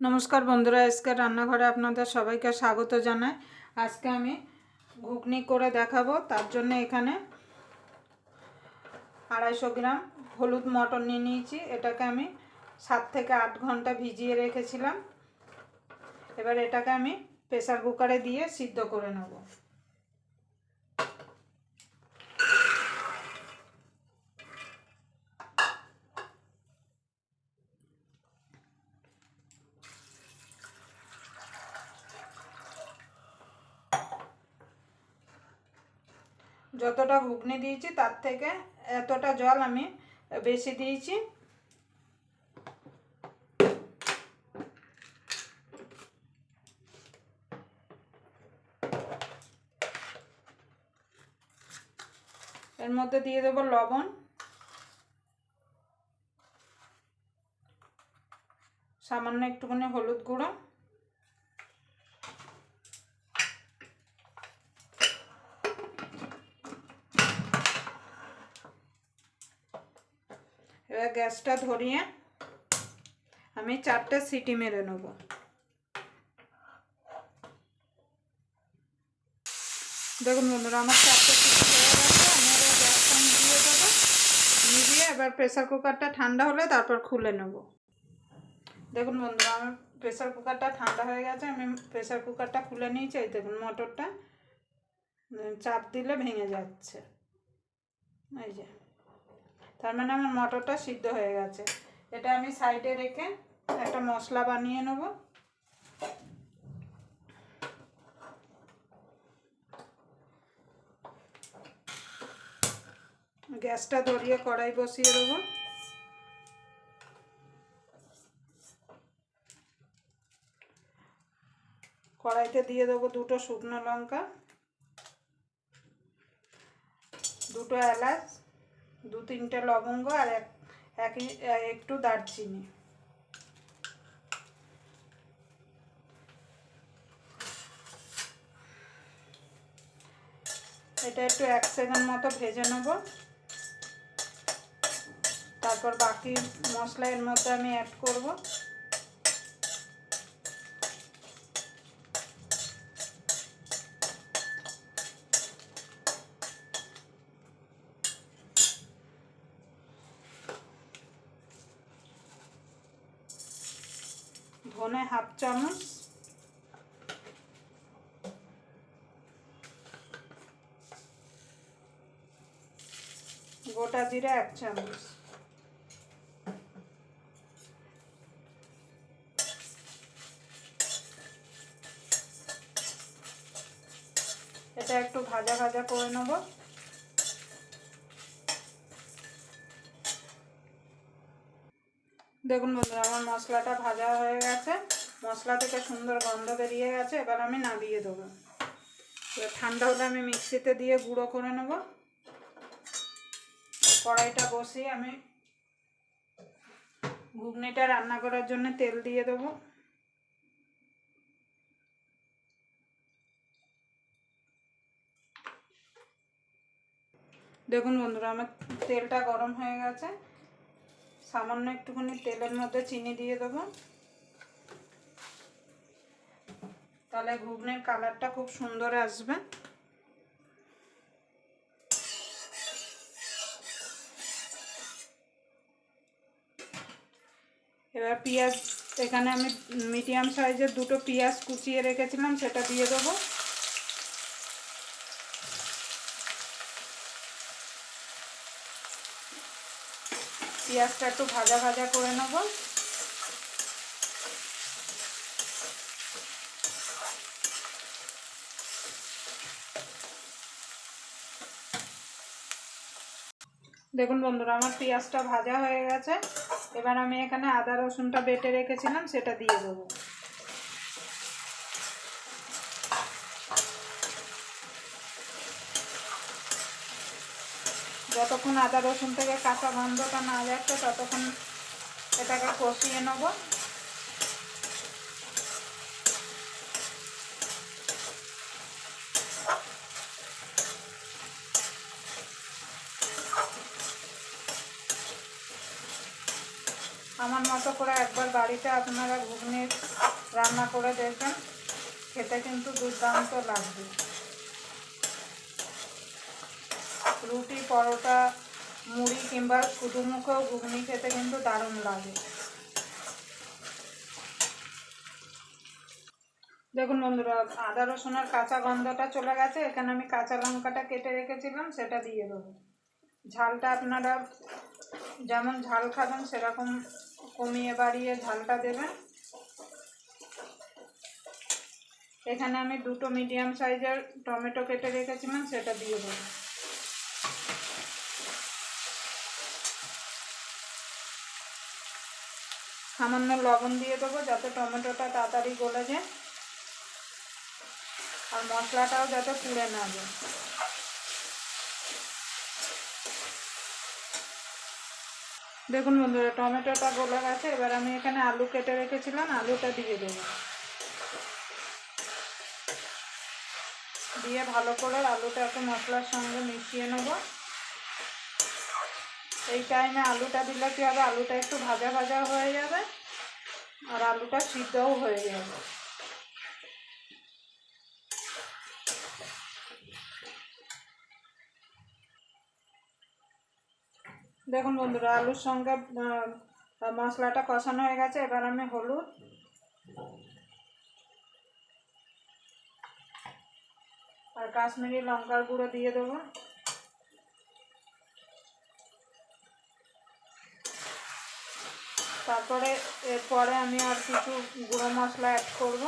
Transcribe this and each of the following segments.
नमस्कार बंधुरा आजके रान्नाघरे आपनादेर सबाइके स्वागत जानाई। आज के आमी घुगनी करे देखाबो। तार जोन्नो एखाने 250 ग्राम हलुद मटर निये निয়েছি। एटाके आमी 7 থেকে 8 घंटा भिजिए रेखेছিলাম। एबार एटाके आमी प्रेसार कुकारे दिए सिद्ध करे नेब। যতটা ঘুগনি দিয়েছি তার থেকে এতটা জল আমি বেশি দিয়েছি। এর মধ্যে দিয়ে দেব লবণ, সামান্য একটুখানি হলুদ গুঁড়ো, এবার গ্যাসটা ধরিয়ে আমি 4টে সিটি মেরে নেব। দেখুন বন্ধুরা আমার 4টে সিটি হয়ে গেছে। আমি এবার গ্যাসটা নিভিয়ে দেবো। নিভিয়ে এবার প্রেসার কুকারটা ঠান্ডা হলে তারপর খুলে নেব। দেখুন বন্ধুরা আমার প্রেসার কুকারটা ঠান্ডা হয়ে গেছে। আমি প্রেসার কুকারটা খুলে নিয়েছি। এই দেখুন মটরটা চাপ দিলে ভেঙে যাচ্ছে। এই যে, তার মানে আমার মটরটা সিদ্ধ হয়ে গেছে। এটা আমি সাইডে রেখে একটা মশলা বানিয়ে নেব। গ্যাসটা ধরিয়ে কড়াই বসিয়ে দেব। কড়াইতে দিয়ে দেবো 2টো শুকনো লঙ্কা, 2টো এলাচ, 2-3টে লবঙ্গ আর একটু দারচিনি। এটা একটু 1 সেকেন্ড মতো ভেজে নেব। তারপর বাকি মশলা এর মধ্যে আমি অ্যাড করব। ধনে 1/2 চামচ, গোটা জিরে 1 চামচ, এটা একটু ভাজা ভাজা করে নেব। দেখুন বন্ধুরা আমার মশলাটা ভাজা হয়ে গেছে। মশলা থেকে সুন্দর গন্ধ বেরিয়ে গেছে। এবার আমি নামিয়ে দেবো। এবার ঠান্ডা হলে আমি মিক্সিতে দিয়ে গুঁড়ো করে নেব। কড়াইটা বসিয়ে আমি ঘুগনিটা রান্না করার জন্য তেল দিয়ে দেবো। দেখুন বন্ধুরা আমার তেলটা গরম হয়ে গেছে। সামান্য একটুখানি তেলের মধ্যে চিনি দিয়ে দেবো, তাহলে ঘুগনির কালারটা খুব সুন্দর আসবে। এবার পেঁয়াজ, এখানে আমি মিডিয়াম সাইজের 2টো পেঁয়াজ কুচিয়ে রেখেছিলাম, সেটা দিয়ে দেবো। পেঁয়াজটা একটু ভাজা ভাজা করে নেব। দেখুন বন্ধুরা আমার পেঁয়াজটা ভাজা হয়ে গেছে। এবার আমি এখানে আদা রসুনটা বেটে রেখেছিলাম সেটা দিয়ে দেবো। যতক্ষণ আদা রসুন থেকে কাঁচা গন্ধটা না যাচ্ছে ততক্ষণ এটাকে কষিয়ে নেব। আমার মতো করে একবার বাড়িতে আপনারা ঘুগনি রান্না করে দেখবেন, খেতে কিন্তু দুর্দান্ত লাগবে। রুটি, পরোটা, মুড়ি কিংবা শুধু মুখেও ঘুগনি খেতে কিন্তু দারুণ লাগে। দেখুন বন্ধুরা, আদা রসুনের কাঁচা গন্ধটা চলে গেছে। এখানে আমি কাঁচা লঙ্কাটা কেটে রেখেছিলাম, সেটা দিয়ে দেবো। ঝালটা আপনারা যেমন ঝাল খাবেন সেরকম কমিয়ে বাড়িয়ে ঝালটা দেবেন। এখানে আমি 2টো মিডিয়াম সাইজের টমেটো কেটে রেখেছিলাম, সেটা দিয়ে দেবো। সামান্য লবণ দিয়ে দেবো যাতে টমেটোটা তাড়াতাড়ি গলে যায় আর মশলাটাও যাতে পুড়ে না যায়। দেখুন বন্ধুরা, টমেটোটা গলে গেছে। এবার আমি এখানে আলু কেটে রেখেছিলাম, আলুটা দিয়ে দেবো। দিয়ে ভালো করে আলুটা একটু মশলার সঙ্গে মিশিয়ে নেব। এই টাইমে আলুটা দিলে কী হবে, আলুটা একটু ভাজা ভাজা হয়ে যাবে আর আলুটা সিদ্ধও হয়ে যাবে। দেখুন বন্ধুরা, আলুর সঙ্গে মশলাটা কষানো হয়ে গেছে। এবার আমি হলুদ আর কাশ্মীরি লঙ্কার গুঁড়ো দিয়ে দেবো। তারপরে এরপরে আমি আর কিছু গুঁড়ো মশলা অ্যাড করব।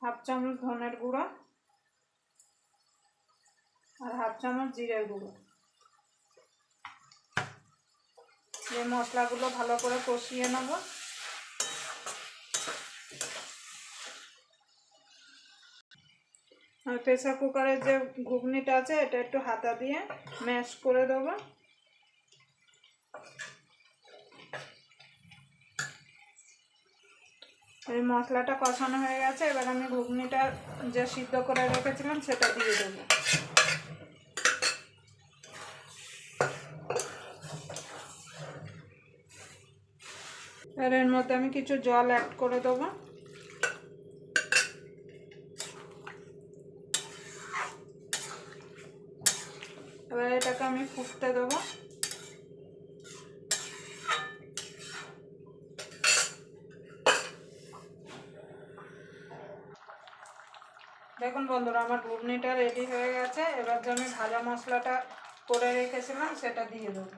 হাফ চামচ ধনের গুঁড়ো আর হাফ চামচ জিরের গুঁড়ো। এই মশলাগুলো ভালো করে কষিয়ে নেব। আর প্রেসার কুকারের যে ঘুগনিটা আছে এটা একটু হাতা দিয়ে ম্যাশ করে দেবো। এই মশলাটা কষানো হয়ে গেছে। এবার আমি ঘুগনিটা যে সিদ্ধ করে রেখেছিলাম সেটা দিয়ে দেবো। এবার এর মধ্যে আমি কিছু জল অ্যাড করে দেবো। এবার এটাকে আমি ফুটতে দেবো। দেখুন বন্ধুরা, আমার ঘুগনিটা রেডি হয়ে গেছে। এবার যে আমি ভাজা মশলাটা করে রেখেছিলাম সেটা দিয়ে দেবো।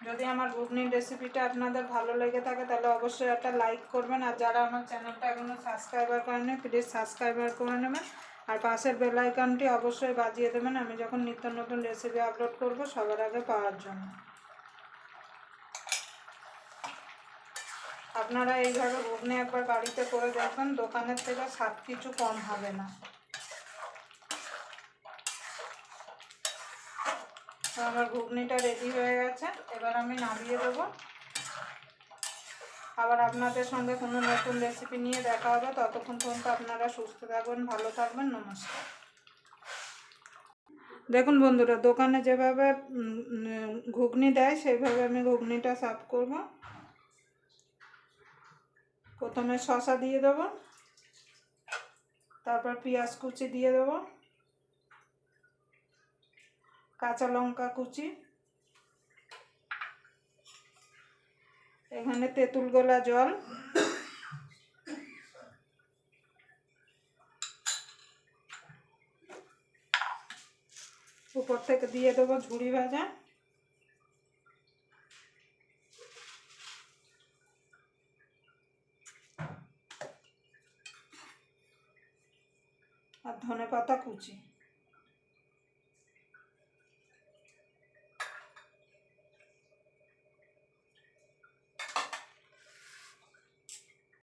যদি আমার ঘুগনির রেসিপিটা আপনাদের ভালো লেগে থাকে তাহলে অবশ্যই একটা লাইক করবেন। আর যারা আমার চ্যানেলটা এখনও সাবস্ক্রাইবার করেনি প্লিজ সাবস্ক্রাইবার করে নেবেন। আর পাশের বেল আইকনটি অবশ্যই বাজিয়ে দেবেন আমি যখন নিত্য নতুন রেসিপি আপলোড করব সবার আগে পাওয়ার জন্য। আপনারা এইভাবে ঘুগনি একবার বাড়িতে করে দেখবেন, দোকানের থেকে স্বাদ কিছু কম হবে না। আমার ঘুগনিটা রেডি হয়ে গেছে। এবার আমি নামিয়ে দেবো। আবার আপনাদের সঙ্গে কোনো নতুন রেসিপি নিয়ে দেখা হবে। ততক্ষণ পর্যন্ত আপনারা সুস্থ থাকবেন, ভালো থাকবেন। নমস্কার। দেখুন বন্ধুরা, দোকানে যেভাবে ঘুগনি দেয় সেইভাবে আমি ঘুগনিটা সার্ভ করব। প্রথমে শসা দিয়ে দেবো, তারপর পেঁয়াজ কুচি দিয়ে দেবো, কাঁচা লঙ্কা কুচি, এখানে তেঁতুল গোলা জল, উপর থেকে দিয়ে দেবো ঝুড়ি ভাজা, আর ধনেপাতা কুচি।